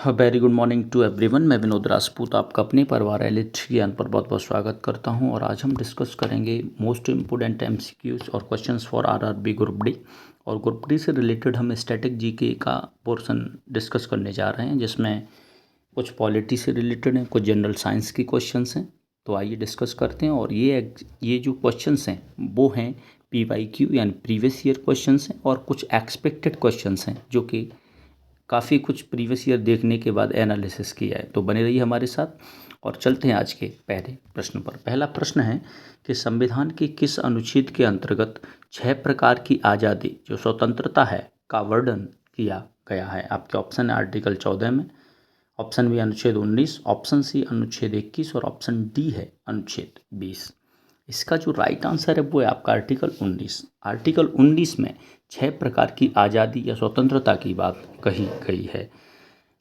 Very good morning to everyone. मैं विनोद राजपूत आपका अपने परिवार एलिट ज्ञान पर बहुत बहुत स्वागत करता हूं और आज हम डिस्कस करेंगे मोस्ट इम्पोर्टेंट एमसीक्यूज और questions for RRB group D. और ग्रुप डी से रिलेटेड हम स्टैटिक जीके का पोर्शन डिस्कस करने जा रहे हैं, जिसमें कुछ पॉलिटी से रिलेटेड हैं, कुछ जनरल साइंस की क्वेश्चंस हैं। तो आइए डिस्कस करते हैं। और ये जो क्वेश्चंस हैं वो हैं PYQ यानी प्रीवियस ईयर क्वेश्चंस हैं, और कुछ एक्सपेक्टेड क्वेश्चंस हैं जो कि काफ़ी कुछ प्रीवियस ईयर देखने के बाद एनालिसिस किया है। तो बने रहिए हमारे साथ और चलते हैं आज के पहले प्रश्न पर। पहला प्रश्न है कि संविधान के किस अनुच्छेद के अंतर्गत 6 प्रकार की आज़ादी जो स्वतंत्रता है का वर्णन किया गया है। आपके ऑप्शन है आर्टिकल 14 में, ऑप्शन बी अनुच्छेद 19, ऑप्शन सी अनुच्छेद 21 और ऑप्शन डी है अनुच्छेद 20। इसका जो राइट आंसर है वो है आपका आर्टिकल 19। आर्टिकल 19 में 6 प्रकार की आज़ादी या स्वतंत्रता की बात कही गई है।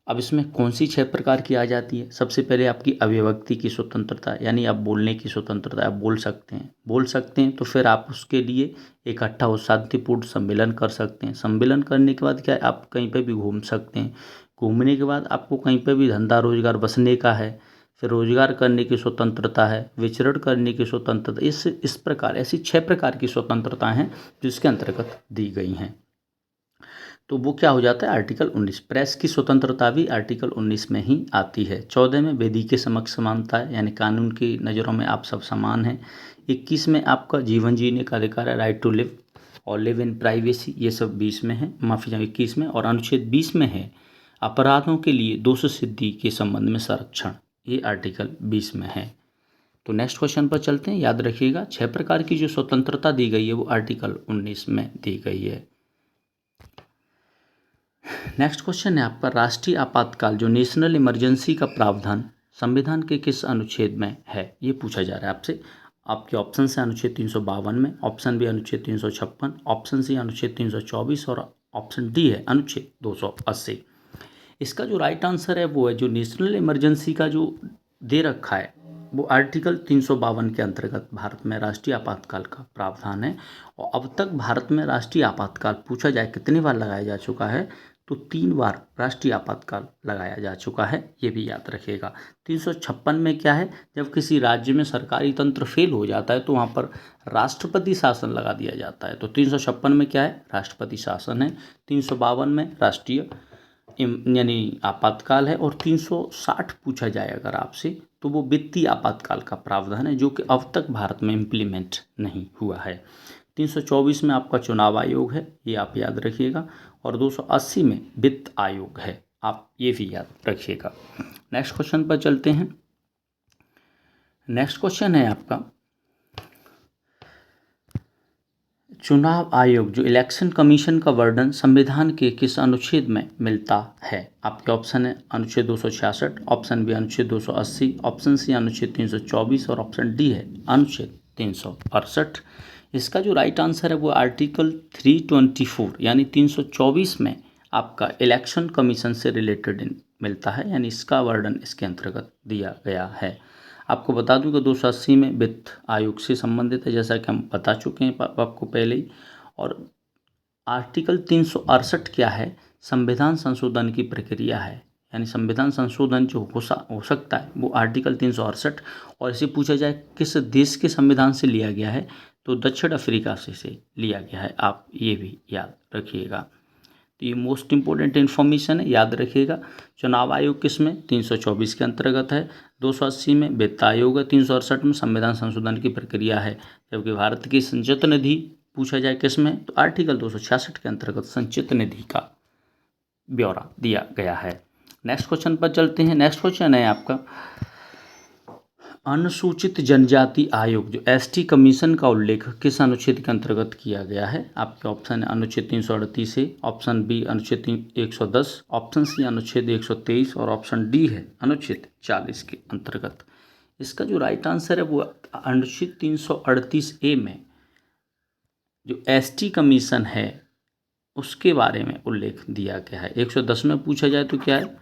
अब इसमें कौन सी 6 प्रकार की आज़ादी है? सबसे पहले आपकी अभिव्यक्ति की स्वतंत्रता, यानी आप बोलने की स्वतंत्रता, आप बोल सकते हैं तो फिर आप उसके लिए इकट्ठा हो शांतिपूर्ण सम्मेलन कर सकते हैं। सम्मेलन करने के बाद क्या है, आप कहीं पर भी घूम सकते हैं। घूमने के बाद आपको कहीं पर भी धंधा रोजगार बसने का है, फिर रोजगार करने की स्वतंत्रता है, विचरण करने की स्वतंत्रता। इस प्रकार ऐसी 6 प्रकार की स्वतंत्रताएं हैं जो इसके अंतर्गत दी गई हैं। तो वो क्या हो जाता है, आर्टिकल 19। प्रेस की स्वतंत्रता भी आर्टिकल 19 में ही आती है। 14 में विधि के समक्ष समानता है, यानी कानून की नज़रों में आप सब समान हैं। 21 में आपका जीवन जीने का अधिकार है, राइट टू लिव और लिव इन प्राइवेसी, ये सब 20 में है, माफ़ी चाहिए 21 में। और अनुच्छेद 20 में है अपराधों के लिए दोष सिद्धि के संबंध में संरक्षण, ये आर्टिकल 20 में है। तो नेक्स्ट क्वेश्चन पर चलते हैं। याद रखिएगा 6 प्रकार की जो स्वतंत्रता दी गई है वो आर्टिकल 19 में दी गई है। नेक्स्ट क्वेश्चन है आपका, राष्ट्रीय आपातकाल जो नेशनल इमरजेंसी का प्रावधान संविधान के किस अनुच्छेद में है, ये पूछा जा रहा है आपसे। आपके ऑप्शन है अनुच्छेद 352 में, ऑप्शन बी अनुच्छेद 356, ऑप्शन सी अनुच्छेद 324 और ऑप्शन डी है अनुच्छेद 280। इसका जो राइट आंसर है वो है, जो नेशनल इमरजेंसी का जो दे रखा है वो आर्टिकल 352 के अंतर्गत भारत में राष्ट्रीय आपातकाल का प्रावधान है। और अब तक भारत में राष्ट्रीय आपातकाल पूछा जाए कितनी बार लगाया जा चुका है, तो 3 बार राष्ट्रीय आपातकाल लगाया जा चुका है, ये भी याद रखिएगा। 356 में क्या है, जब किसी राज्य में सरकारी तंत्र फेल हो जाता है तो वहाँ पर राष्ट्रपति शासन लगा दिया जाता है। तो 356 में क्या है, राष्ट्रपति शासन है। 352 में राष्ट्रीय यानी आपातकाल है। और 360 पूछा जाए अगर आपसे तो वो वित्तीय आपातकाल का प्रावधान है, जो कि अब तक भारत में इम्प्लीमेंट नहीं हुआ है। 324 में आपका चुनाव आयोग है, ये आप याद रखिएगा। और 280 में वित्त आयोग है, आप ये भी याद रखिएगा। नेक्स्ट क्वेश्चन पर चलते हैं। नेक्स्ट क्वेश्चन है आपका, चुनाव आयोग जो इलेक्शन कमीशन का वर्णन संविधान के किस अनुच्छेद में मिलता है। आपके ऑप्शन है अनुच्छेद 266, ऑप्शन बी अनुच्छेद 280, ऑप्शन सी अनुच्छेद 324 और ऑप्शन डी है अनुच्छेद 368। इसका जो राइट आंसर है वो आर्टिकल 324 यानी 324 में आपका इलेक्शन कमीशन से रिलेटेड मिलता है, यानी इसका वर्णन इसके अंतर्गत दिया गया है। आपको बता दूं कि 280 में वित्त आयोग से संबंधित है, जैसा कि हम बता चुके हैं आपको पहले ही। और आर्टिकल 368 क्या है, संविधान संशोधन की प्रक्रिया है, यानी संविधान संशोधन जो हो सकता है वो आर्टिकल 368। और इसे पूछा जाए किस देश के संविधान से लिया गया है, तो दक्षिण अफ्रीका से लिया गया है, आप ये भी याद रखिएगा। तो ये मोस्ट इंपॉर्टेंट इन्फॉर्मेशन है, याद रखिएगा। चुनाव आयोग किस में, 324 के अंतर्गत है। 280 में वित्त आयोग है। 368 में संविधान संशोधन की प्रक्रिया है। जबकि भारत की संचित निधि पूछा जाए किस में, तो आर्टिकल 266 के अंतर्गत संचित निधि का ब्यौरा दिया गया है। नेक्स्ट क्वेश्चन पर चलते हैं। नेक्स्ट क्वेश्चन है आपका, अनुसूचित जनजाति आयोग जो ST कमीशन का उल्लेख किस अनुच्छेद के अंतर्गत किया गया है। आपके ऑप्शन है अनुच्छेद 338 से, ऑप्शन बी अनुच्छेद 110, ऑप्शन सी अनुच्छेद 123 और ऑप्शन डी है अनुच्छेद 40 के अंतर्गत। इसका जो राइट आंसर है वो अनुच्छेद 338A में जो ST कमीशन है उसके बारे में उल्लेख दिया गया है। 110 में पूछा जाए तो क्या है,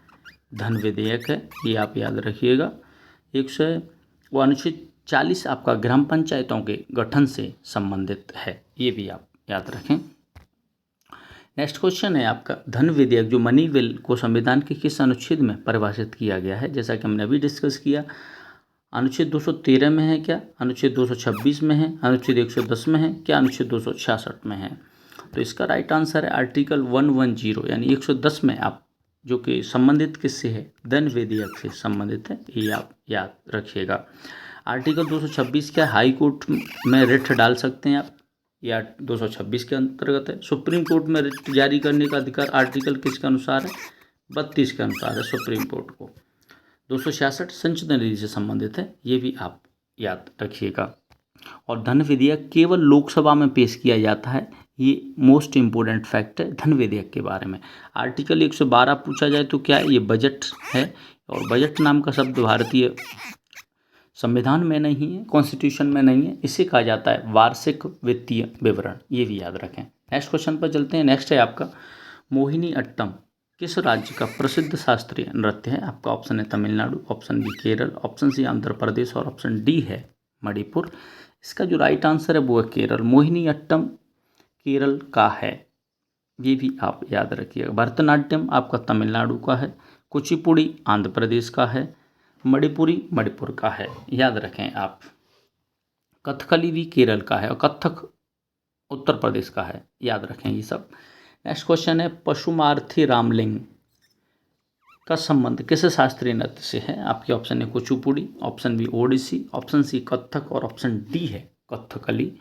धन विधेयक है, ये आप याद रखिएगा। वो अनुच्छेद 40 आपका ग्राम पंचायतों के गठन से संबंधित है, ये भी आप याद रखें। नेक्स्ट क्वेश्चन है आपका, धन विधेयक जो मनी बिल को संविधान के किस अनुच्छेद में परिभाषित किया गया है? जैसा कि हमने अभी डिस्कस किया, अनुच्छेद 213 में है क्या, अनुच्छेद 226 में है, अनुच्छेद 110 में है क्या, अनुच्छेद 266 में है? तो इसका राइट आंसर है आर्टिकल 110 यानी 110 में आप, जो कि संबंधित किससे है? धन विधेयक से संबंधित है, ये आप याद रखिएगा। आर्टिकल 226 क्या, हाई कोर्ट में रिट डाल सकते हैं आप, या 226 के अंतर्गत है। सुप्रीम कोर्ट में रिट जारी करने का अधिकार आर्टिकल किसके अनुसार है? 32 के अनुसार है सुप्रीम कोर्ट को। 266 संशोधन विधि से संबंधित है, ये भी आप याद रखिएगा। और धन विधेयक केवल लोकसभा में पेश किया जाता है, ये मोस्ट इम्पोर्टेंट फैक्ट है धन विधेयक के बारे में। आर्टिकल 112 पूछा जाए तो क्या है? ये बजट है, और बजट नाम का शब्द भारतीय संविधान में नहीं है, कॉन्स्टिट्यूशन में नहीं है, इसे कहा जाता है वार्षिक वित्तीय विवरण, ये भी याद रखें। नेक्स्ट क्वेश्चन पर चलते हैं। नेक्स्ट है आपका, मोहिनी अट्टम किस राज्य का प्रसिद्ध शास्त्रीय नृत्य है? आपका ऑप्शन है Tamil Nadu, option B Kerala, option C Andhra Pradesh और ऑप्शन डी है मणिपुर। इसका जो राइट आंसर है वो है केरल। मोहिनी अट्टम केरल का है, ये भी आप याद रखिएगा। भरतनाट्यम आपका तमिलनाडु का है, कुचिपुड़ी आंध्र प्रदेश का है, मणिपुरी मणिपुर का है, याद रखें आप। कथकली भी केरल का है और कथक उत्तर प्रदेश का है, याद रखें ये सब। नेक्स्ट क्वेश्चन है, पशुमार्थी रामलिंग का संबंध किस शास्त्रीय नृत्य से है? आपके ऑप्शन है Kuchipudi, option B Odissi, option C Kathak और ऑप्शन डी है कथकली।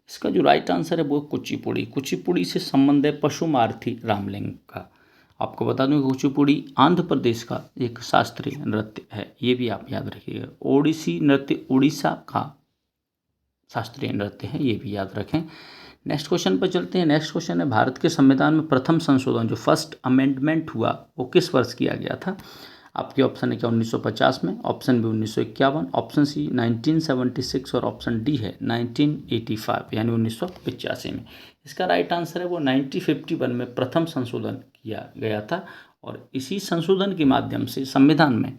इसका जो राइट आंसर है वो कुचिपुड़ी। कुचिपुड़ी से संबंध है पशुमार्थी रामलिंग का। आपको बता दूं कि कुचिपुड़ी आंध्र प्रदेश का एक शास्त्रीय नृत्य है, ये भी आप याद रखिएगा। ओडिसी नृत्य उड़ीसा का शास्त्रीय नृत्य है, ये भी याद रखें। नेक्स्ट क्वेश्चन पर चलते हैं। नेक्स्ट क्वेश्चन है, भारत के संविधान में प्रथम संशोधन जो फर्स्ट अमेंडमेंट हुआ वो किस वर्ष किया गया था? आपके ऑप्शन है क्या 1950 में, ऑप्शन बी 1951, ऑप्शन सी 1976 और ऑप्शन डी है 1985 यानी 1985 में। इसका राइट आंसर है वो 1951 में प्रथम संशोधन किया गया था, और इसी संशोधन के माध्यम से संविधान में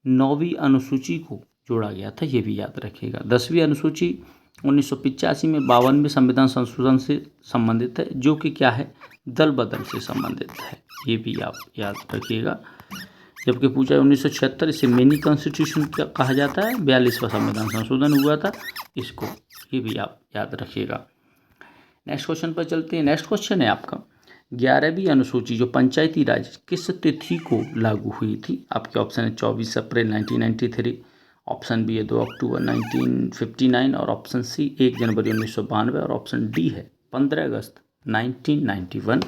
9वीं अनुसूची को जोड़ा गया था, ये भी याद रखिएगा। 10वीं अनुसूची 1985 में 52वें संविधान संशोधन से संबंधित है, जो कि क्या है? दल बदल से संबंधित है, ये भी आप याद रखिएगा। जबकि पूछा है 1976, इसे मिनी कॉन्स्टिट्यूशन कहा जाता है। 42वां संविधान संशोधन हुआ था इसको, ये भी आप याद रखिएगा। नेक्स्ट क्वेश्चन पर चलते हैं। नेक्स्ट क्वेश्चन है आपका, 11वीं अनुसूची जो पंचायती राज किस तिथि को लागू हुई थी? आपके ऑप्शन है 24 अप्रैल 1993, ऑप्शन बी है 2 अक्टूबर 1959 और ऑप्शन सी 1 जनवरी 1992 और ऑप्शन डी है 15 अगस्त 1991।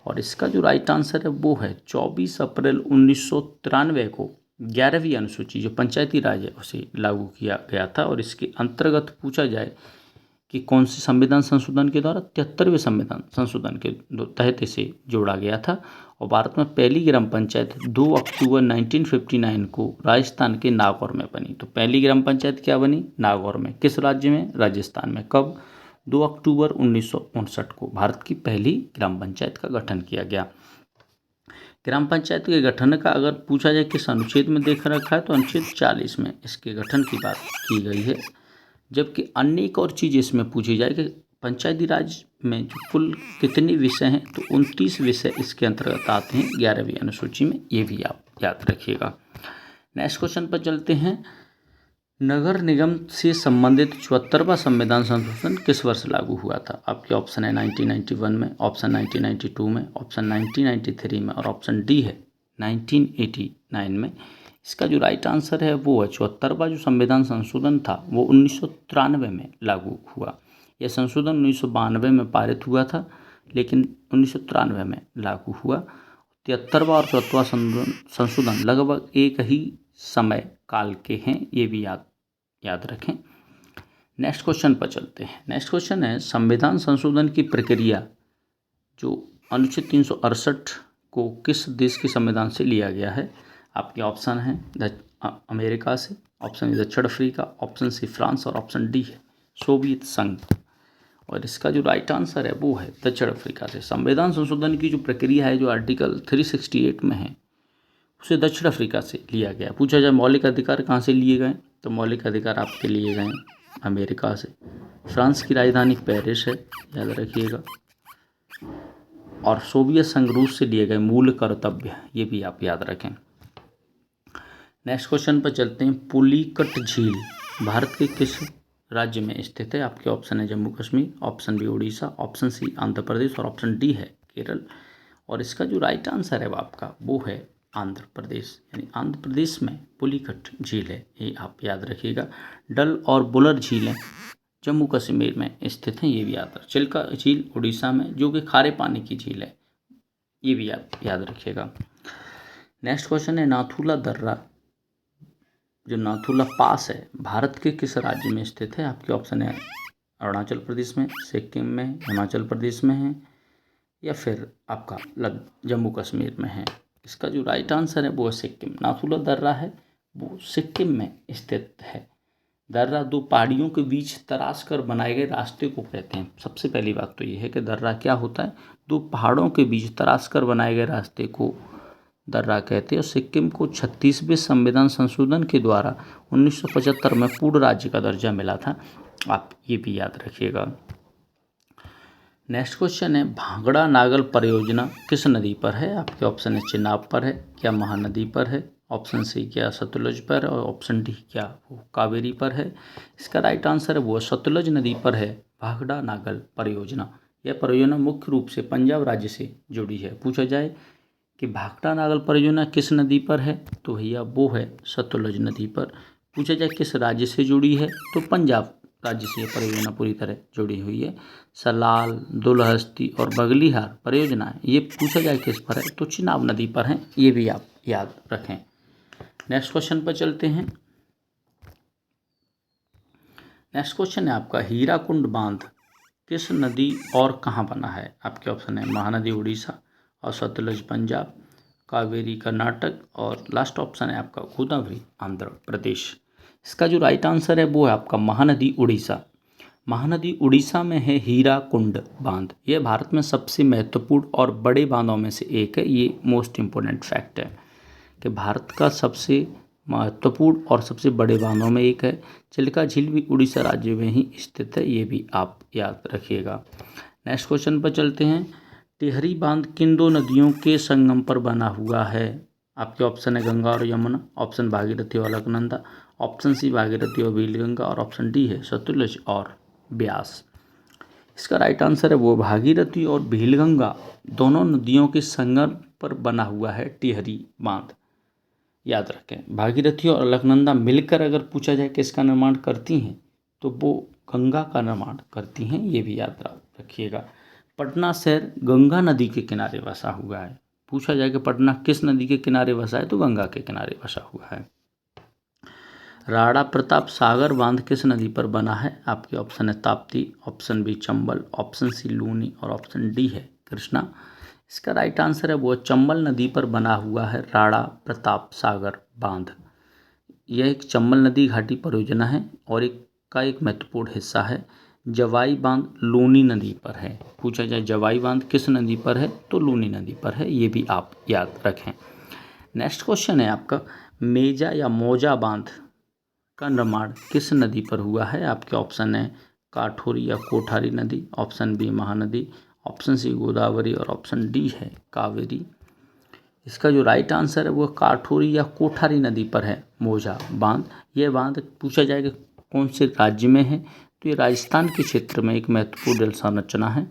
और इसका जो राइट आंसर है वो है 24 अप्रैल 1993 को 11वीं अनुसूची जो पंचायती राज है उसे लागू किया गया था। और इसके अंतर्गत पूछा जाए कि कौन से संविधान संशोधन के द्वारा? 73वें संविधान संशोधन के तहत इसे जोड़ा गया था। और भारत में पहली ग्राम पंचायत 2 अक्टूबर 1959 को राजस्थान के नागौर में बनी। तो पहली ग्राम पंचायत क्या बनी? नागौर में। किस राज्य में? राजस्थान में। कब? 2 अक्टूबर 1959 को भारत की पहली ग्राम पंचायत का गठन किया गया। ग्राम पंचायत के गठन का अगर पूछा जाए किस अनुच्छेद में देख रखा है तो अनुच्छेद 40 में इसके गठन की बात की गई है। जबकि अन्य एक और चीज़ इसमें पूछी जाए कि पंचायती राज में जो कुल कितने विषय हैं, तो 29 विषय इसके अंतर्गत आते हैं 11वीं अनुसूची में, ये भी आप याद रखिएगा। नेक्स्ट क्वेश्चन पर चलते हैं। नगर निगम से संबंधित 74वां संविधान संशोधन किस वर्ष लागू हुआ था? आपके ऑप्शन है 1991 में, ऑप्शन 1992 में, ऑप्शन 1993 में और ऑप्शन डी है 1989 में। इसका जो राइट आंसर है वो है 74वां जो संविधान संशोधन था वो 1993 में लागू हुआ। यह संशोधन 1992 में पारित हुआ था, लेकिन 1993 में लागू हुआ। 73वां और 74वां संशोधन लगभग एक ही समय काल के हैं, ये भी याद रखें। नेक्स्ट क्वेश्चन पर चलते हैं। नेक्स्ट क्वेश्चन है, संविधान संशोधन की प्रक्रिया जो अनुच्छेद 368 को किस देश के संविधान से लिया गया है? आपके ऑप्शन हैं अमेरिका से, ऑप्शन दक्षिण अफ्रीका, ऑप्शन सी फ्रांस और ऑप्शन डी है सोवियत संघ। और इसका जो राइट आंसर है वो है दक्षिण अफ्रीका से। संविधान संशोधन की जो प्रक्रिया है जो आर्टिकल 368 में है उसे दक्षिण अफ्रीका से लिया गया। पूछा जाए मौलिक अधिकार कहाँ से लिए गए, तो मौलिक अधिकार आपके लिए गए अमेरिका से। फ्रांस की राजधानी पेरिस है, याद रखिएगा। और सोवियत संघ रूस से लिए गए मूल कर्तव्य, ये भी आप याद रखें। नेक्स्ट क्वेश्चन पर चलते हैं। पुलिकट झील भारत के किस राज्य में स्थित है? आपके ऑप्शन है Jammu Kashmir, option B Orissa, option C Andhra Pradesh और ऑप्शन डी है केरल। और इसका जो राइट आंसर है वो आपका वो है आंध्र प्रदेश, यानी आंध्र प्रदेश में पुलिकट झील है, ये आप याद रखिएगा। डल और बुलर झीलें जम्मू कश्मीर में स्थित हैं, ये भी याद रखें। चिल्का झील उड़ीसा में, जो कि खारे पानी की झील है, ये भी आप याद रखिएगा। नेक्स्ट क्वेश्चन है नाथुला दर्रा, जो नाथुला पास है भारत के किस राज्य में स्थित है? आपके ऑप्शन है अरुणाचल प्रदेश में, सिक्किम में, हिमाचल प्रदेश में है या फिर आपका जम्मू कश्मीर में है। इसका जो राइट आंसर है वो है सिक्किम। नाथुला दर्रा है वो सिक्किम में स्थित है। दर्रा दो पहाड़ियों के बीच तराश कर बनाए गए रास्ते को कहते हैं। सबसे पहली बात तो ये है कि दर्रा क्या होता है? दो पहाड़ों के बीच तराश कर बनाए गए रास्ते को दर्रा कहते हैं। और सिक्किम को 36वें संविधान संशोधन के द्वारा 1975 में पूर्ण राज्य का दर्जा मिला था, आप ये भी याद रखिएगा। नेक्स्ट क्वेश्चन है भांगड़ा नागल परियोजना किस नदी पर है? आपके ऑप्शन है चिनाब पर है, क्या महानदी पर है, ऑप्शन सी क्या सतलुज पर, और ऑप्शन डी क्या वो कावेरी पर है। इसका राइट आंसर है वो सतलुज नदी पर है भांगड़ा नागल परियोजना। यह परियोजना मुख्य रूप से पंजाब राज्य से जुड़ी है। पूछा जाए कि भांगड़ा नागल परियोजना किस नदी पर है, तो भैया वो है सतलुज नदी पर। पूछा जाए किस राज्य से जुड़ी है, तो पंजाब राज्य से यह परियोजना पूरी तरह जुड़ी हुई है। सलाल, दुलहस्ती और बगलीहार परियोजना ये पूछा जाए किस पर है, तो चिनाब नदी पर है, ये भी आप याद रखें। नेक्स्ट क्वेश्चन पर चलते हैं। नेक्स्ट क्वेश्चन है आपका हीराकुंड बांध किस नदी और कहाँ बना है? आपके ऑप्शन है महानदी उड़ीसा और सतलुज पंजाब, कावेरी कर्नाटक और लास्ट ऑप्शन है आपका गोदावरी आंध्र प्रदेश। इसका जो राइट आंसर है वो है आपका महानदी उड़ीसा। महानदी उड़ीसा में है हीराकुंड बांध। यह भारत में सबसे महत्वपूर्ण और बड़े बांधों में से एक है। ये मोस्ट इम्पोर्टेंट फैक्ट है कि भारत का सबसे महत्वपूर्ण और सबसे बड़े बांधों में एक है। चिल्का झील भी उड़ीसा राज्य में ही स्थित है, ये भी आप याद रखिएगा। नेक्स्ट क्वेश्चन पर चलते हैं। टिहरी बांध किन दो नदियों के संगम पर बना हुआ है? आपके ऑप्शन है गंगा और यमुना, ऑप्शन भागीरथी और अलकनंदा, ऑप्शन सी भागीरथी और भीलगंगा और ऑप्शन डी है सतलुज और ब्यास। इसका राइट आंसर है वो भागीरथी और भीलगंगा दोनों नदियों के संगम पर बना हुआ है टिहरी बांध, याद रखें। भागीरथी और अलकनंदा मिलकर अगर पूछा जाए किसका निर्माण करती हैं, तो वो गंगा का निर्माण करती हैं, ये भी याद रखिएगा। पटना शहर गंगा नदी के किनारे बसा हुआ है। पूछा जाए कि पटना किस नदी के किनारे बसा है, तो गंगा के किनारे बसा हुआ है। राणा प्रताप सागर बांध किस नदी पर बना है? आपके ऑप्शन है Tapti, option B Chambal, option C Luni और ऑप्शन डी है कृष्णा। इसका राइट आंसर है वो चंबल नदी पर बना हुआ है राणा प्रताप सागर बांध। यह एक चंबल नदी घाटी परियोजना है और एक महत्वपूर्ण हिस्सा है। जवाई बांध लूनी नदी पर है। पूछा जाए जवाई बांध किस नदी पर है, तो लूनी नदी पर है, ये भी आप याद रखें। नेक्स्ट क्वेश्चन है आपका मेजा या मौजा बांध का निर्माण किस नदी पर हुआ है? आपके ऑप्शन है काठोरी या कोठारी नदी, option B Mahanadi, option C Godavari और ऑप्शन डी है कावेरी। इसका जो राइट आंसर है वो काठोरी या कोठारी नदी पर है मौजा बांध। यह बांध पूछा जाए कि कौन से राज्य में है, तो ये राजस्थान के क्षेत्र में एक महत्वपूर्ण जल संरचना है।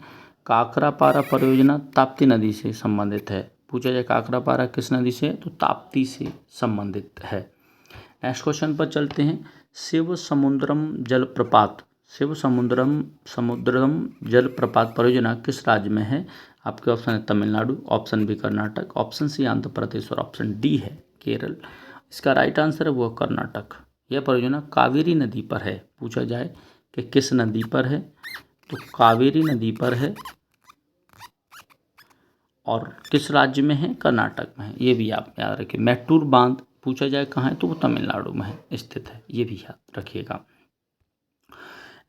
काकरापारा परियोजना ताप्ती नदी से संबंधित है। पूछा जाए काकरापारा किस नदी से है, तो ताप्ती से संबंधित है। नेक्स्ट क्वेश्चन पर चलते हैं। शिव समुद्रम जलप्रपात परियोजना किस राज्य में है? आपके ऑप्शन है Tamil Nadu, option B Karnataka, option C Andhra Pradesh और ऑप्शन डी है केरल। इसका राइट आंसर है वो कर्नाटक। यह परियोजना कावेरी नदी पर है। पूछा जाए कि किस नदी पर है, तो कावेरी नदी पर है और किस राज्य में है, कर्नाटक में है, ये भी आप याद रखिए। मैट्टूर बांध पूछा जाए कहाँ है, तो वो तमिलनाडु में है स्थित है, ये भी याद रखिएगा।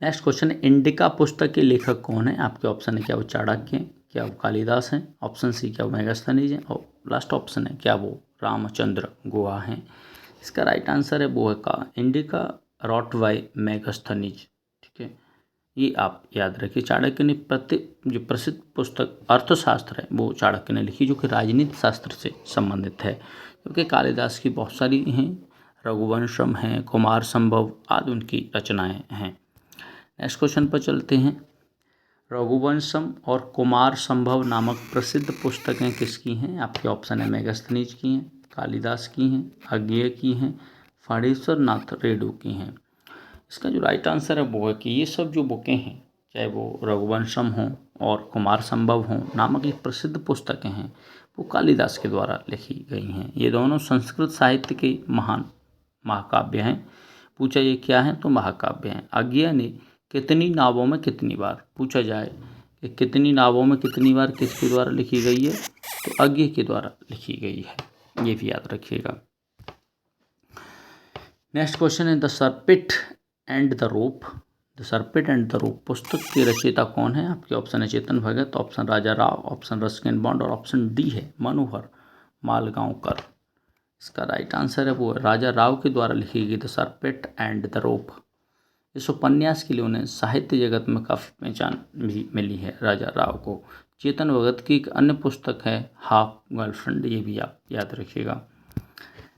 नेक्स्ट क्वेश्चन है इंडिका पुस्तक के लेखक कौन है? आपके ऑप्शन है क्या वो चाणक्य, क्या वो कालिदास हैं, ऑप्शन सी क्या वो मेगास्थनीज हैं और लास्ट ऑप्शन है क्या वो रामचंद्र गुहा हैं। इसका राइट आंसर है वो है का इंडिका रॉट बाय मेगास्थनीज। ठीक है, ये आप याद रखिए। चाणक्य ने जो प्रसिद्ध पुस्तक अर्थशास्त्र है वो चाणक्य ने लिखी, जो कि राजनीति शास्त्र से संबंधित है, क्योंकि कालिदास की बहुत सारी हैं, रघुवंशम हैं, कुमार संभव आदि उनकी रचनाएं हैं। नेक्स्ट क्वेश्चन पर चलते हैं। रघुवंशम और कुमार संभव नामक प्रसिद्ध पुस्तकें किसकी हैं? आपके ऑप्शन है मेगास्थनीज की हैं, कालिदास की हैं, अज्ञेय की हैं, फणीश्वर नाथ रेणु की हैं। इसका जो राइट आंसर है वो है कि ये सब जो बुकें हैं, चाहे वो रघुवंशम हों और कुमार संभव हों नामक ये प्रसिद्ध पुस्तकें हैं, वो कालिदास के द्वारा लिखी गई हैं। ये दोनों संस्कृत साहित्य के महान महाकाव्य हैं। पूछा ये क्या है, तो महाकाव्य हैं। अज्ञेय ने कितनी नावों में कितनी बार, पूछा जाए कि कितनी नावों में कितनी बार किसके द्वारा लिखी गई है, तो अज्ञेय के द्वारा लिखी गई है, ये भी याद रखिएगा। नेक्स्ट क्वेश्चन है the serpent and the rope. The serpent and the rope पुस्तक के रचयिता कौन है? आपके ऑप्शन है Chetan Bhagat, option Raja Rao, option Ruskin Bond और ऑप्शन डी है मनोहर मालगांवकर। इसका राइट आंसर है वो राजा राव के द्वारा लिखी गई द सर्पेट एंड द रोप। इस उपन्यास के लिए उन्हें साहित्य जगत में काफ़ी पहचान भी मिली है राजा राव को। चेतन भगत की एक अन्य पुस्तक है हाफ गर्लफ्रेंड, ये भी आप याद रखिएगा।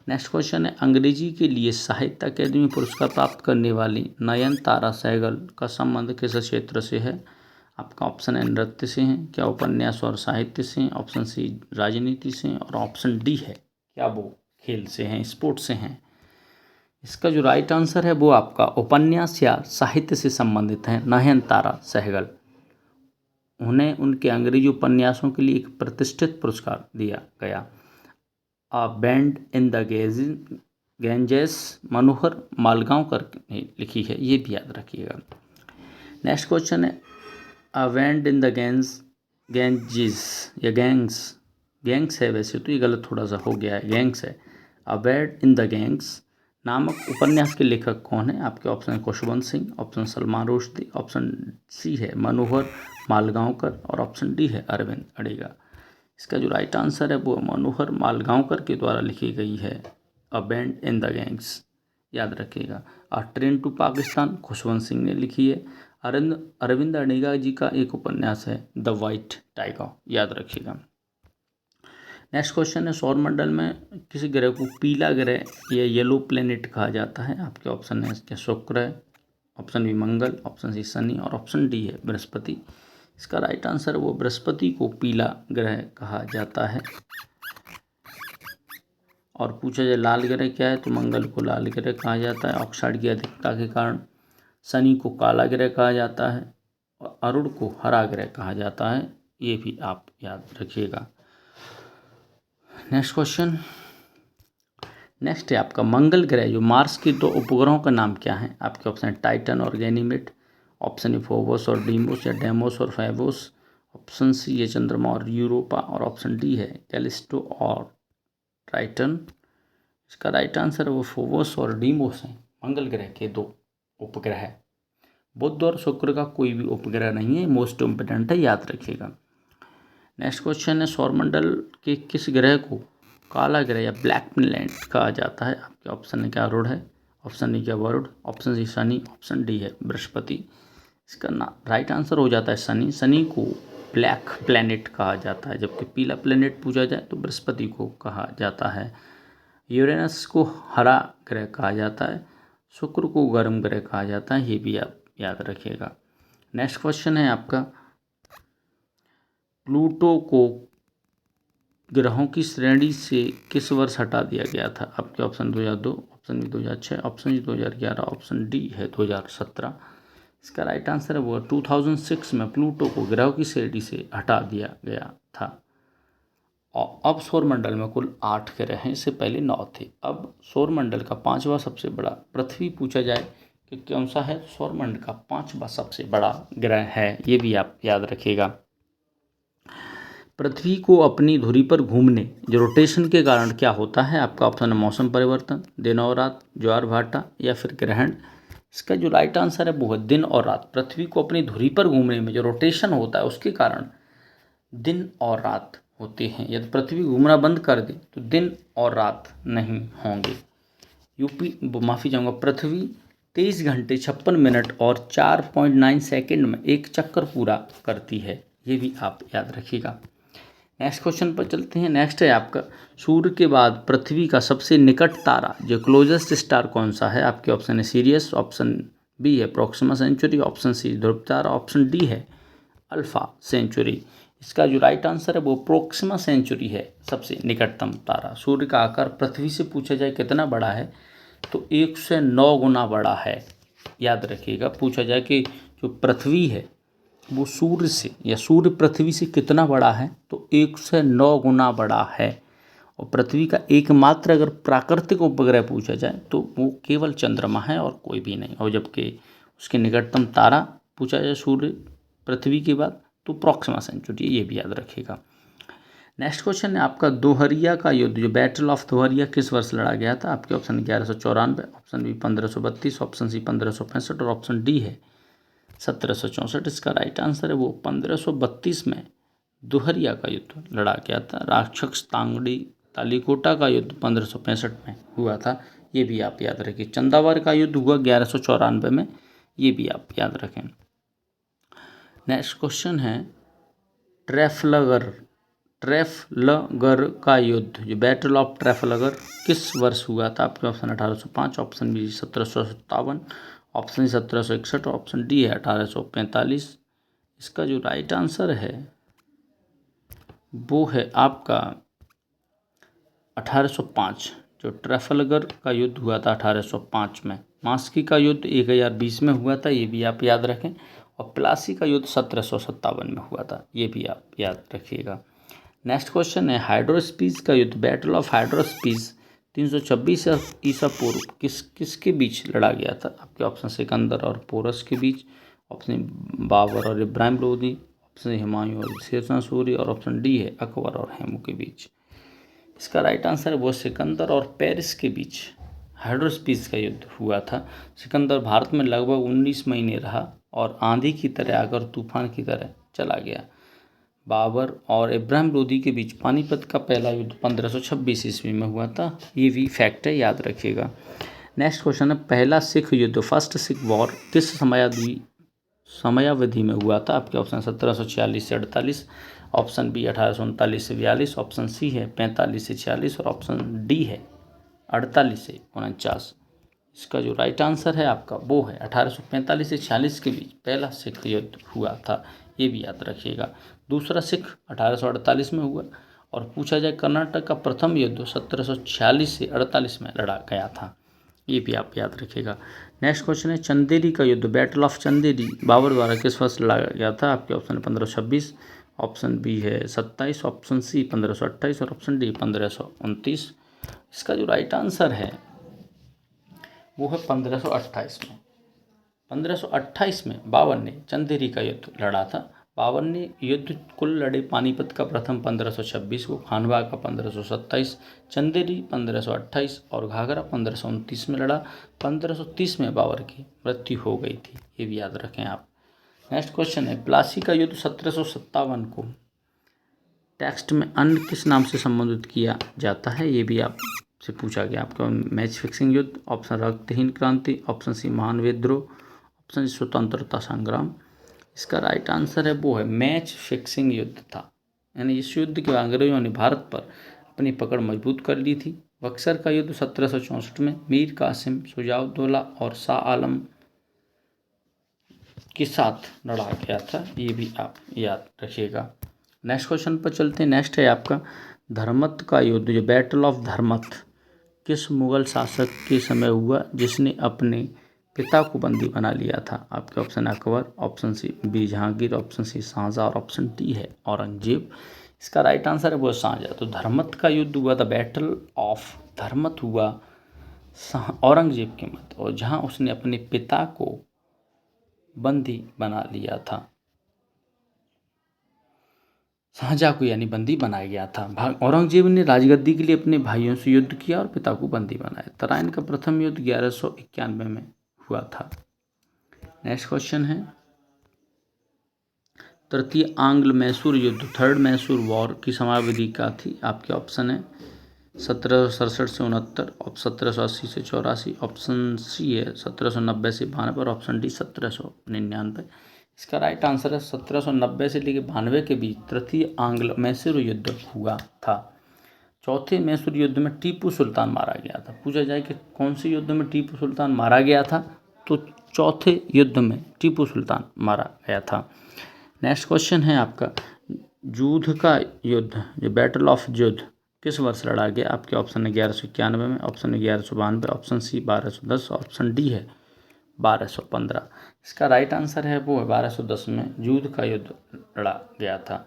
नेक्स्ट क्वेश्चन है अंग्रेजी के लिए साहित्य अकेदमी पुरस्कार प्राप्त करने वाली नयनतारा सहगल का संबंध किस क्षेत्र से है? आपका ऑप्शन है नृत्य से है, क्या उपन्यास और साहित्य से हैं, ऑप्शन सी राजनीति से हैं और ऑप्शन डी है क्या वो खेल से हैं, स्पोर्ट्स से हैं। इसका जो राइट आंसर है वो आपका उपन्यास या साहित्य से संबंधित है नयनतारा सहगल। उन्हें उनके अंग्रेजी उपन्यासों के लिए एक प्रतिष्ठित पुरस्कार दिया गया। A bend in the Ganges Manohar Malgaonkar ने लिखी है, ये भी याद रखिएगा। नेक्स्ट क्वेश्चन है a bend in the Ganges या गैंग्स है, वैसे तो ये गलत थोड़ा सा हो गया है, गैंग्स है। A bend in the Ganges नामक उपन्यास के लेखक कौन है? आपके ऑप्शन है Khushwant Singh, option Salman Rushdie, option C है मनोहर मालगांवकर और ऑप्शन डी है अरविंद अड़ेगा। इसका जो राइट आंसर है वो मनोहर मालगांवकर के द्वारा लिखी गई है a bend in the Ganges, याद रखिएगा। A train to Pakistan Khushwant Singh ने लिखी है। अरविंद अड़ेगा जी का एक उपन्यास है द वाइट टाइगर, याद रखिएगा। नेक्स्ट क्वेश्चन है सौरमंडल में किस ग्रह को पीला ग्रह या येलो प्लेनेट कहा जाता है? आपके ऑप्शन है क्या शुक्र है, ऑप्शन बी मंगल, ऑप्शन सी शनि और ऑप्शन डी है बृहस्पति। इसका राइट आंसर वो बृहस्पति को पीला ग्रह कहा जाता है। और पूछा जाए लाल ग्रह क्या है, तो मंगल को लाल ग्रह कहा जाता है ऑक्साइड की अधिकता के कारण। शनि को काला ग्रह कहा जाता है और अरुण को हरा ग्रह कहा जाता है, ये भी आप याद रखिएगा। नेक्स्ट क्वेश्चन, नेक्स्ट है आपका मंगल ग्रह जो मार्स के दो उपग्रहों का नाम क्या है? आपके ऑप्शन है टाइटन और गैनीमेड, ऑप्शन ए फोबोस और डीमोस या डेमोस और फाइबोस, ऑप्शन सी है चंद्रमा और यूरोपा और ऑप्शन डी है कैलिस्टो और टाइटन। इसका राइट आंसर है वो फोबोस और डीमोस हैं, मंगल ग्रह के दो उपग्रह। बुध और शुक्र का कोई भी उपग्रह नहीं है, मोस्ट इम्पोर्टेंट है, याद रखिएगा। नेक्स्ट क्वेश्चन है सौरमंडल के किस ग्रह को काला ग्रह या ब्लैक प्लैनेट कहा जाता है? आपके ऑप्शन है क्या अरुण है, ऑप्शन डी क्या Varun, option C Shani, option D है बृहस्पति। इसका राइट आंसर हो जाता है शनि। शनि को ब्लैक प्लैनेट कहा जाता है, जबकि पीला प्लैनेट पूछा जाए तो बृहस्पति को कहा जाता है। यूरेनस को हरा ग्रह कहा जाता है, शुक्र को गर्म ग्रह कहा जाता है, ये भी आप याद रखिएगा। नेक्स्ट क्वेश्चन है आपका प्लूटो को ग्रहों की श्रेणी से किस वर्ष हटा दिया गया था? आपके option 2002, option B 2006, option C 2011, option D है 2017। इसका राइट आंसर है वो 2006 में प्लूटो को ग्रहों की श्रेणी से हटा दिया गया था। और अब सौरमंडल में कुल 8 ग्रह हैं, इससे पहले 9 थे। अब सौरमंडल का 5वां सबसे बड़ा पृथ्वी पूछा जाए कि कौन सा है, सौरमंडल का 5वां सबसे बड़ा ग्रह है, ये भी आप याद रखिएगा। पृथ्वी को अपनी धुरी पर घूमने जो रोटेशन के कारण क्या होता है? आपका ऑप्शन है मौसम परिवर्तन, दिन और रात, ज्वार भाटा या फिर ग्रहण। इसका जो राइट आंसर है वो है दिन और रात। पृथ्वी को अपनी धुरी पर घूमने में जो रोटेशन होता है उसके कारण दिन और रात होते हैं। यदि पृथ्वी घूमना बंद कर दे तो दिन और रात नहीं होंगे। माफ़ी चाहूँगा, पृथ्वी 23 घंटे 56 मिनट और 4.9 सेकंड में एक चक्कर पूरा करती है। ये भी आप याद रखिएगा। नेक्स्ट क्वेश्चन पर चलते हैं। नेक्स्ट है आपका सूर्य के बाद पृथ्वी का सबसे निकट तारा जो क्लोजेस्ट स्टार कौन सा है? आपके ऑप्शन है सीरियस, ऑप्शन बी है प्रोक्सिमा सेंचुरी, ऑप्शन सी ध्रुव तारा, ऑप्शन डी है अल्फा सेंचुरी। इसका जो राइट आंसर है वो प्रोक्सिमा सेंचुरी है, सबसे निकटतम तारा। सूर्य का आकार पृथ्वी से पूछा जाए कितना बड़ा है तो 1 से 9 गुना बड़ा है। याद रखिएगा, पूछा जाए कि जो पृथ्वी है वो सूर्य से या सूर्य पृथ्वी से कितना बड़ा है तो 1 से 9 गुना बड़ा है। और पृथ्वी का एकमात्र अगर प्राकृतिक उपग्रह पूछा जाए तो वो केवल चंद्रमा है और कोई भी नहीं। और जबकि उसके निकटतम तारा पूछा जाए सूर्य पृथ्वी के बाद तो प्रोक्सिमा सेंचुरी, ये भी याद रखिएगा। नेक्स्ट क्वेश्चन है आपका दोहरिया का युद्ध जो बैटल ऑफ दोहरिया किस वर्ष लड़ा गया था? आपके option 1194, option B 1532, option C 1565 और ऑप्शन डी है 1764। इसका राइट आंसर है वो 1532 में दोहरिया का युद्ध लड़ा गया था। राक्षस तांगड़ी तालीकोटा का युद्ध 1565 में हुआ था। ये भी आप याद रखें। चंदावर का युद्ध हुआ 1194 में, ये भी आप याद रखें। नेक्स्ट क्वेश्चन है ट्रैफलगर का युद्ध जो बैटल ऑफ ट्रैफलगर किस वर्ष हुआ था? आपके option 1805, option B 1757, option 1761, option D है 1845। इसका जो राइट आंसर है वो है आपका 1805। जो ट्रैफलगर का युद्ध हुआ था 1805 में। मास्की का युद्ध 1020 में हुआ था, ये भी आप याद रखें। और प्लासी का युद्ध 1757 में हुआ था, ये भी आप याद रखिएगा। नेक्स्ट क्वेश्चन है हाइड्रोस्पीस का युद्ध बैटल ऑफ हाइड्रोस्पीस 326 ईसा पूर्व किसके बीच लड़ा गया था? आपके ऑप्शन सिकंदर और पोरस के बीच, ऑप्शन बाबर और इब्राहिम लोदी, ऑप्शन हुमायूं और शेरशाह सूरी और ऑप्शन डी है अकबर और हैमू के बीच। इसका राइट आंसर है वो सिकंदर और पेरिस के बीच हाइड्रोस्पीस का युद्ध हुआ था। सिकंदर भारत में लगभग 19 महीने रहा और आंधी की तरह आकर तूफान की तरह चला गया। बाबर और इब्राहिम लोदी के बीच पानीपत का पहला युद्ध 1526 ईस्वी में हुआ था, ये भी फैक्ट है, याद रखिएगा। नेक्स्ट क्वेश्चन है पहला सिख युद्ध फर्स्ट सिख वॉर किस समयावधि में हुआ था? आपके ऑप्शन 1746 से 48, ऑप्शन बी 1839 से 42, ऑप्शन सी है 45 से 46 और ऑप्शन डी है 48 से 49। इसका जो राइट आंसर है आपका वो है 1845 से 46 के बीच पहला सिख युद्ध हुआ था, ये भी याद रखिएगा। दूसरा सिख 1848 में हुआ और पूछा जाए कर्नाटक का प्रथम युद्ध 1746 से 48 में लड़ा गया था, ये भी आप याद रखिएगा। नेक्स्ट क्वेश्चन है चंदेरी का युद्ध बैटल ऑफ चंदेरी बाबर द्वारा किस वर्ष लड़ा गया था? आपके ऑप्शन 1526, ऑप्शन बी है 27, ऑप्शन सी 1528 और ऑप्शन डी 1529। इसका जो राइट आंसर है वो है 1528 में। 1528 में बाबर ने चंदेरी का युद्ध लड़ा था। बाबर ने युद्ध कुल लड़े पानीपत का प्रथम 1526 को, खानवा का 1527, चंदेरी 1528 और घाघरा 1529 में लड़ा। 1530 में बाबर की मृत्यु हो गई थी, ये भी याद रखें आप। नेक्स्ट क्वेश्चन है प्लासी का युद्ध 1757 को टेक्स्ट में अन्य किस नाम से संबोधित किया जाता है? ये भी आप से पूछा गया। आपका मैच फिक्सिंग युद्ध, ऑप्शन रक्तहीन क्रांति, ऑप्शन सी महान विद्रोह, ऑप्शन सी स्वतंत्रता संग्राम। इसका राइट आंसर है वो है मैच फिक्सिंग युद्ध था। यानी इस युद्ध के अंग्रेजों ने भारत पर अपनी पकड़ मजबूत कर ली थी। बक्सर का युद्ध 1764 में मीर कासिम, शुजाउद्दौला और शाह आलम के साथ लड़ा गया था, ये भी आप याद रखिएगा। नेक्स्ट क्वेश्चन पर चलते हैं। नेक्स्ट है आपका धर्मत का युद्ध जो बैटल ऑफ धर्मत किस मुगल शासक के समय हुआ जिसने अपने पिता को बंदी बना लिया था? आपके option Akbar, option C B Jahangir, option C Shahjahan और ऑप्शन डी है औरंगजेब। इसका राइट आंसर है वो शाहजहां। तो धर्मत का युद्ध हुआ था, बैटल ऑफ धर्मत हुआ औरंगजेब के मध्य और जहां उसने अपने पिता को बंदी बना लिया था। शाहजहां को यानी बंदी बनाया गया था। औरंगजेब ने राजगद्दी के लिए अपने भाइयों से युद्ध किया और पिता को बंदी बनाया। तराइन का प्रथम युद्ध 1191 में हुआ था। नेक्स्ट क्वेश्चन है तृतीय आंग्ल मैसूर युद्ध थर्ड मैसूर वॉर की समयावधि क्या थी? आपके ऑप्शन है 1767 से 69, 1780 से 84, ऑप्शन सी है 1790 से 92 और ऑप्शन डी 1799। इसका राइट आंसर है 1790 से लेकर 92 के बीच तृतीय आंग्ल मैसूर युद्ध हुआ था। चौथे मैसूर युद्ध में टीपू सुल्तान मारा गया था। पूछा जाए कि कौन से युद्ध में टीपू सुल्तान मारा गया था, तो चौथे युद्ध में टीपू सुल्तान मारा गया था। नेक्स्ट क्वेश्चन है आपका, जूध का युद्ध, जो बैटल ऑफ जूध किस वर्ष लड़ा गया? आपके ऑप्शन है 1191 में, ऑप्शन है 1192, ऑप्शन सी 1210, ऑप्शन डी है 1215। इसका राइट आंसर है वो है 1210 में जूध का युद्ध लड़ा गया था।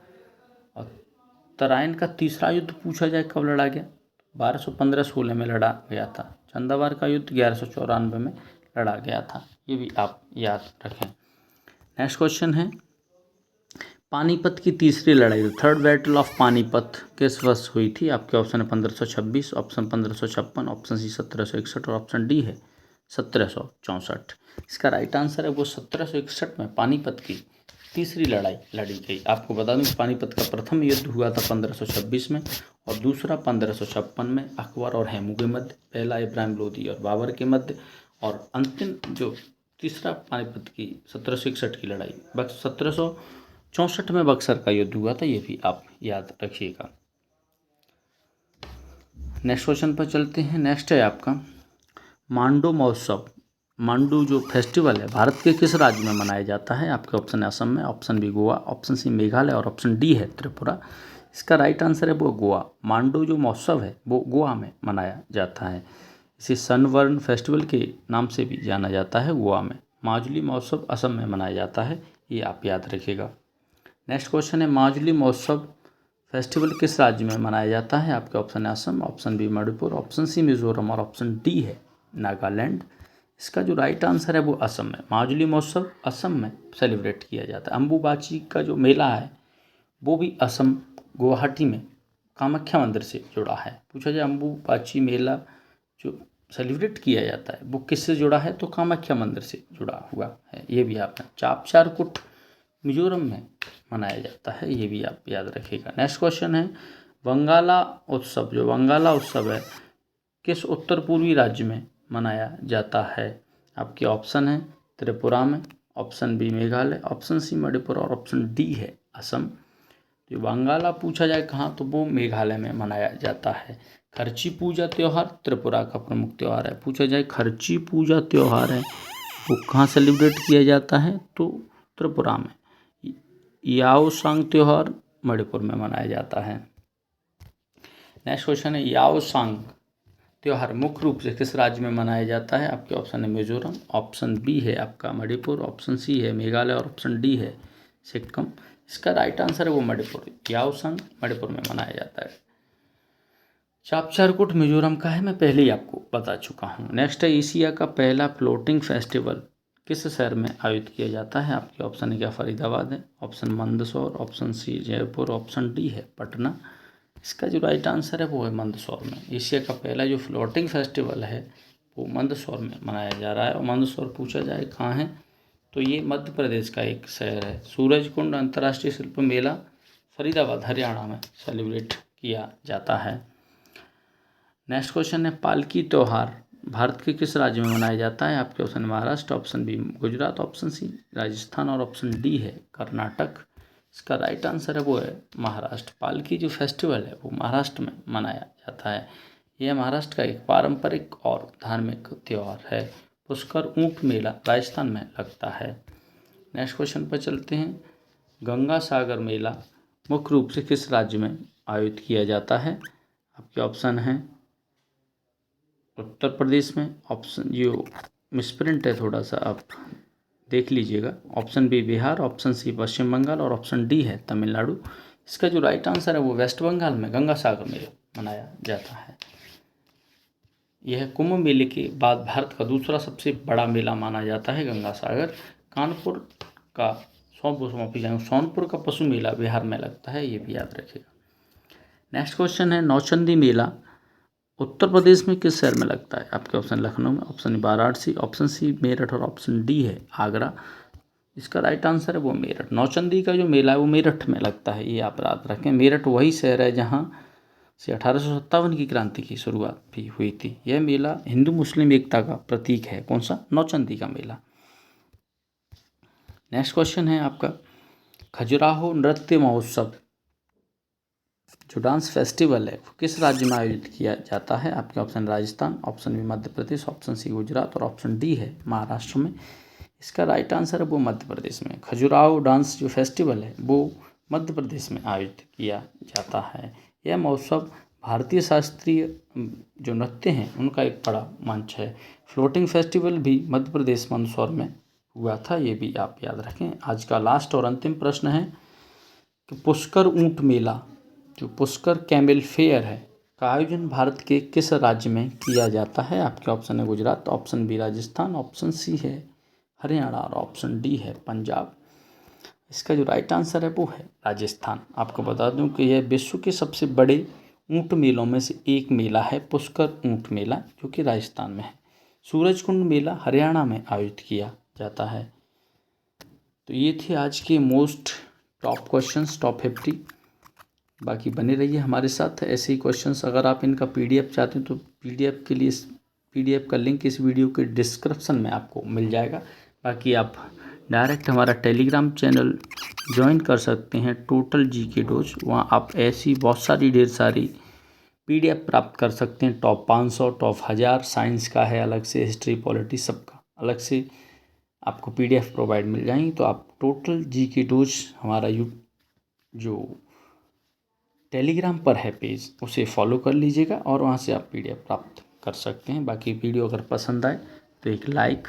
और तराइन का तीसरा युद्ध पूछा जाए कब लड़ा गया, 1215-16 में लड़ा गया था। चंदावार का युद्ध 1194 में लड़ा गया था। ये भी आप याद रखें। नेक्स्ट क्वेश्चन है, पानीपत की तीसरी लड़ाई, थर्ड बैटल ऑफ पानीपत किस वर्ष हुई थी? आपके ऑप्शन है 1526, ऑप्शन 1556, ऑप्शन सी 1761 और ऑप्शन डी है 1764। इसका राइट आंसर है वो 1761 में पानीपत की तीसरी लड़ाई लड़ी गई। आपको बता दूं पानीपत का प्रथम युद्ध हुआ था 1526 में और दूसरा 1556 में अकबर और हैमू के मध्य, पहला इब्राहिम लोदी और बाबर के मध्य, और अंतिम जो तीसरा पानीपत की 1761 की लड़ाई 1764 में बक्सर का युद्ध हुआ था। ये भी आप याद रखिएगा। नेक्स्ट क्वेश्चन पर चलते हैं। नेक्स्ट है आपका, मांडू महोत्सव, मांडू जो फेस्टिवल है भारत के किस राज्य में मनाया जाता है? आपके ऑप्शन है असम में, option B Goa, option C Meghalaya और ऑप्शन डी है त्रिपुरा। इसका राइट आंसर है वो गोवा। मांडू जो महोत्सव है वो गोवा में मनाया जाता है। इसे सनबर्न फेस्टिवल के नाम से भी जाना जाता है गोवा में। माजुली महोत्सव असम में मनाया जाता है, ये आप याद रखिएगा। नेक्स्ट क्वेश्चन है, माजुली महोत्सव फेस्टिवल किस राज्य में मनाया जाता है? आपके ऑप्शन है Assam, option B Manipur, option C Mizoram और ऑप्शन डी है नागालैंड। इसका जो राइट आंसर है वो असम में। माजुली महोत्सव असम में सेलिब्रेट किया जाता है। अम्बुबाची का जो मेला है वो भी असम गुवाहाटी में कामाख्या मंदिर से जुड़ा है। पूछा जाए अम्बुबाची मेला जो सेलिब्रेट किया जाता है वो किससे जुड़ा है, तो कामाख्या मंदिर से जुड़ा हुआ है। ये भी आपने चापचारकुट मिजोरम में मनाया जाता है, ये भी आप याद रखिएगा। नेक्स्ट क्वेश्चन है, वंगाला उत्सव, जो वंगाला उत्सव है किस उत्तर पूर्वी राज्य में मनाया जाता है? आपके ऑप्शन है त्रिपुरा में, option B Meghalaya, option C Manipur और ऑप्शन डी है असम। जो वंगाला पूछा जाए कहाँ, तो वो मेघालय में मनाया जाता है। खर्ची पूजा त्यौहार त्रिपुरा का प्रमुख त्यौहार है। पूछा जाए खर्ची पूजा त्यौहार है वो कहाँ सेलिब्रेट किया जाता है, तो त्रिपुरा में। याओसांग त्यौहार मणिपुर में मनाया जाता है। नेक्स्ट क्वेश्चन है, याओसांग त्यौहार मुख्य रूप से किस राज्य में मनाया जाता है? आपके ऑप्शन है मिजोरम, ऑप्शन बी है आपका मणिपुर, ऑप्शन सी है मेघालय और ऑप्शन डी है सिक्किम। इसका राइट आंसर है वो मणिपुर। याओसांग मणिपुर में मनाया जाता है। चापचारकुट मिजोरम का है, मैं पहले ही आपको बता चुका हूँ। नेक्स्ट है, एशिया का पहला फ्लोटिंग फेस्टिवल किस शहर में आयोजित किया जाता है? आपके ऑप्शन है क्या फरीदाबाद है, option Mandsaur, option C Jaipur, option D है पटना। इसका जो राइट आंसर है वो है मंदसौर में। एशिया का पहला जो फ्लोटिंग फेस्टिवल है वो मंदसौर में मनाया जा रहा है। और मंदसौर पूछा जाए कहाँ है, तो ये मध्य प्रदेश का एक शहर है। सूरजकुंड अंतर्राष्ट्रीय शिल्प मेला फरीदाबाद हरियाणा में सेलिब्रेट किया जाता है। नेक्स्ट क्वेश्चन है, पालकी त्यौहार भारत के किस राज्य में मनाया जाता है? आपके option Maharashtra, option B Gujarat, option C Rajasthan और ऑप्शन डी है कर्नाटक। इसका राइट आंसर है वो है महाराष्ट्र। पालकी जो फेस्टिवल है वो महाराष्ट्र में मनाया जाता है। यह महाराष्ट्र का एक पारंपरिक और धार्मिक त्यौहार है। पुष्कर ऊंट मेला राजस्थान में लगता है। नेक्स्ट क्वेश्चन पर चलते हैं, गंगा सागर मेला मुख्य रूप से किस राज्य में आयोजित किया जाता है? आपके ऑप्शन हैं उत्तर प्रदेश में, ऑप्शन जो मिसप्रिंट है थोड़ा सा आप देख लीजिएगा, option B Bihar, option C Paschim Bangal और ऑप्शन डी है तमिलनाडु। इसका जो राइट आंसर है वो वेस्ट बंगाल में गंगा सागर मेला मनाया जाता है। यह कुंभ मेले के बाद भारत का दूसरा सबसे बड़ा मेला माना जाता है गंगा सागर। कानपुर का सोनपुर का पशु मेला बिहार में लगता है, ये भी याद रखिएगा। नेक्स्ट क्वेश्चन है, नौचंदी मेला उत्तर प्रदेश में किस शहर में लगता है? आपके ऑप्शन लखनऊ में, option Varanasi, option C Meerut और ऑप्शन डी है आगरा। इसका राइट आंसर है वो मेरठ। नौचंदी का जो मेला है वो मेरठ में लगता है, ये आप याद रखें। मेरठ वही शहर है जहाँ से 1857 की क्रांति की शुरुआत भी हुई थी। यह मेला हिंदू मुस्लिम एकता का प्रतीक है। कौन सा? नौचंदी का मेला। नेक्स्ट क्वेश्चन है आपका, खजुराहो नृत्य महोत्सव जो डांस फेस्टिवल है वो किस राज्य में आयोजित किया जाता है? आपके option Rajasthan, option B Madhya Pradesh, option C Gujarat और ऑप्शन डी है महाराष्ट्र में। इसका राइट आंसर है वो मध्य प्रदेश में। खजुराहो डांस जो फेस्टिवल है वो मध्य प्रदेश में आयोजित किया जाता है। यह महोत्सव भारतीय शास्त्रीय जो नृत्य हैं उनका एक बड़ा मंच है। फ्लोटिंग फेस्टिवल भी मध्य प्रदेश मंदसौर में हुआ था, ये भी आप याद रखें। आज का लास्ट और अंतिम प्रश्न है कि पुष्कर ऊंट मेला जो पुष्कर कैमेल फेयर है का आयोजन भारत के किस राज्य में किया जाता है? आपके ऑप्शन है Gujarat, option B Rajasthan, option C है हरियाणा और ऑप्शन डी है पंजाब। इसका जो राइट आंसर है वो है राजस्थान। आपको बता दूं कि यह विश्व के सबसे बड़े ऊंट मेलों में से एक मेला है, पुष्कर ऊंट मेला, जो कि राजस्थान में है। सूरजकुंड मेला हरियाणा में आयोजित किया जाता है। तो ये थे आज के मोस्ट टॉप क्वेश्चंस, टॉप 50। बाकी बने रहिए हमारे साथ। ऐसे ही क्वेश्चंस अगर आप इनका पीडीएफ चाहते हैं तो पीडीएफ के लिए पीडीएफ का लिंक इस वीडियो के डिस्क्रिप्शन में आपको मिल जाएगा। बाकी आप डायरेक्ट हमारा टेलीग्राम चैनल ज्वाइन कर सकते हैं, टोटल जीके डोज। वहाँ आप ऐसी बहुत सारी ढेर सारी पीडीएफ प्राप्त कर सकते हैं। टॉप 500, टॉप 1000, साइंस का है अलग से, हिस्ट्री पॉलिटी सबका अलग से आपको पीडीएफ प्रोवाइड मिल जाएंगी। तो आप टोटल जीके डोज हमारा जो टेलीग्राम पर है पेज, उसे फॉलो कर लीजिएगा और वहाँ से आप पीडीएफ प्राप्त कर सकते हैं। बाकी वीडियो अगर पसंद आए तो एक लाइक,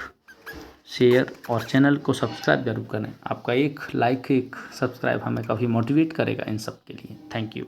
शेयर और चैनल को सब्सक्राइब जरूर करें। आपका एक लाइक, एक सब्सक्राइब हमें काफ़ी मोटिवेट करेगा इन सब के लिए। Thank you.